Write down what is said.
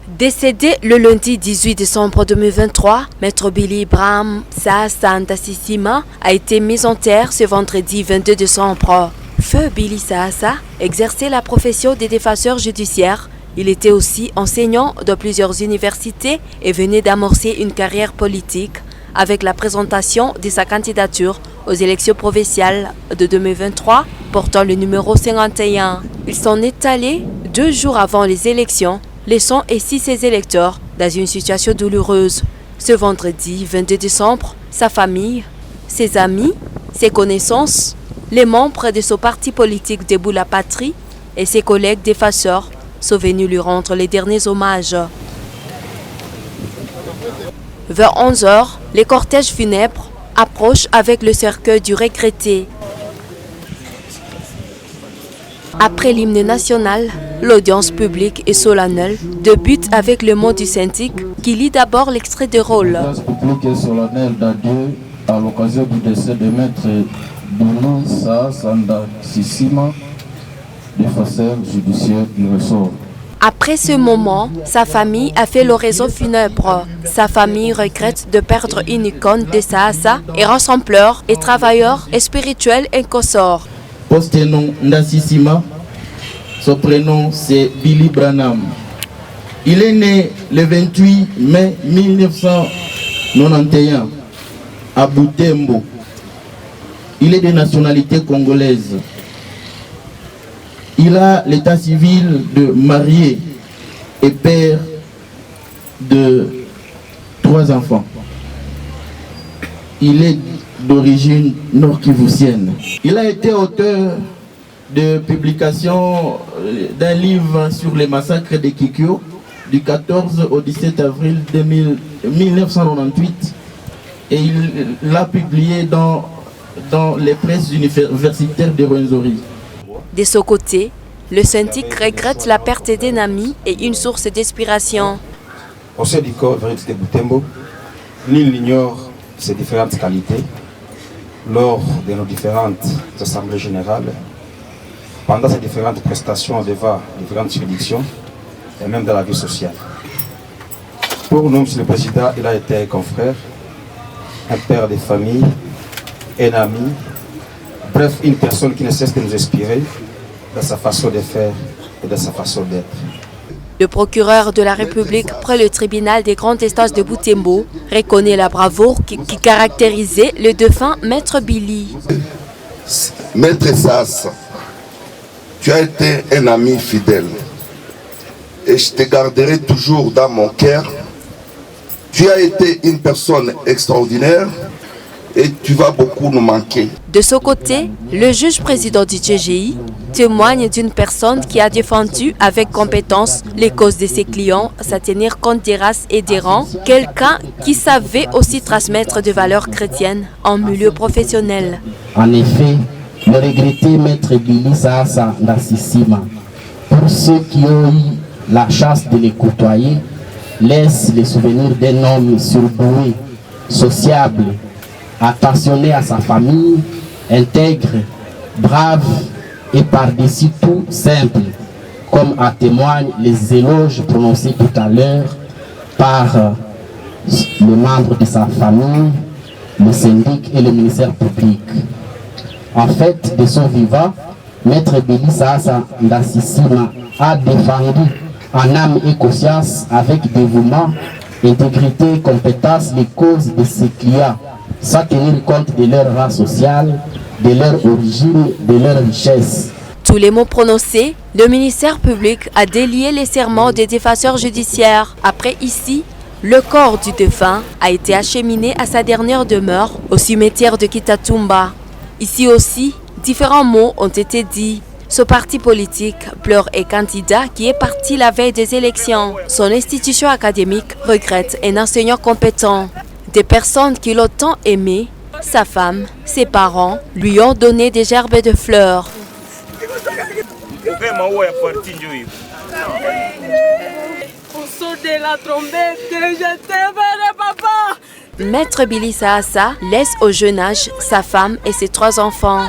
Décédé le lundi 18 décembre 2023, Maître Billy Ibrahim Saassa Ndassissima a été mis en terre ce vendredi 22 décembre. Feu Billy Saassa exerçait la profession de défenseur judiciaire. Il était aussi enseignant de plusieurs universités et venait d'amorcer une carrière politique avec la présentation de sa candidature aux élections provinciales de 2023 portant le numéro 51. Il s'en est allé 2 jours avant les élections, laissant ainsi ses électeurs dans une situation douloureuse. Ce vendredi 22 décembre, sa famille, ses amis, ses connaissances, les membres de son parti politique Debout la Patrie et ses collègues défenseurs sont venus lui rendre les derniers hommages. Vers 11h, les cortèges funèbres approchent avec le cercueil du regretté. Après l'hymne national, l'audience publique et solennelle débute avec le mot du syndic qui lit d'abord l'extrait de rôle. L'audience publique et solennelle d'adieu à l'occasion du décès de Maître Billy Saassa Ndassissima, défenseur judiciaire du ressort. Après ce moment, sa famille a fait l'oraison funèbre. Sa famille regrette de perdre une icône de Saassa et rassembleur et travailleur et spirituel inconsort. Post-nom Ndassissima, son prénom c'est Billy Branham. Il est né le 28 mai 1991 à Butembo. Il est de nationalité congolaise. Il a l'état civil de marié et père de 3 enfants. Il est d'origine nord-kivusienne. Il a été auteur de publication d'un livre sur les massacres de Kikyo du 14 au 17 avril 1998 et il l'a publié dans les presses universitaires de Rwenzori. De son côté, le syndic regrette la perte d'un ami et une source d'inspiration. Au sein du corps Vérité de Butembo, nul n'ignore ses différentes qualités lors de nos différentes assemblées générales, pendant ces différentes prestations devant différentes juridictions et même dans la vie sociale. Pour nous, M. le Président, il a été un confrère, un père de famille, un ami, bref, une personne qui ne cesse de nous inspirer dans sa façon de faire et dans sa façon d'être. Le procureur de la République près le tribunal des grandes instances de Butembo reconnaît la bravoure qui caractérisait le défunt Maître Billy. Maître Saassa, tu as été un ami fidèle et je te garderai toujours dans mon cœur. Tu as été une personne extraordinaire et tu vas beaucoup nous manquer. De son côté, le juge président du GGI témoigne d'une personne qui a défendu avec compétence les causes de ses clients, à tenir compte des races et des rangs, quelqu'un qui savait aussi transmettre des valeurs chrétiennes en milieu professionnel. En effet, le regretté Maître Billy Saassa Ndassissima, pour ceux qui ont eu la chance de les côtoyer, laisse les souvenirs d'un homme surdoué, sociable, attentionné à sa famille, intègre, brave et par-dessus tout simple, comme en témoignent les éloges prononcés tout à l'heure par le membre de sa famille, le syndic et le ministère public. En fait, de son vivant, Maître Billy Saassa Ndassissima a défendu en âme et conscience avec dévouement, intégrité et compétence les causes de ses clients, sans tenir compte de leur rang social, de leur origine, de leur richesse. Tous les mots prononcés, le ministère public a délié les serments des défenseurs judiciaires. Après ici, le corps du défunt a été acheminé à sa dernière demeure au cimetière de Kitatumba. Ici aussi, différents mots ont été dits. Ce parti politique pleure un candidat qui est parti la veille des élections. Son institution académique regrette un enseignant compétent. Des personnes qui l'ont tant aimé, sa femme, ses parents, lui ont donné des gerbes de fleurs. Maître Billy Saassa laisse au jeune âge sa femme et ses 3 enfants.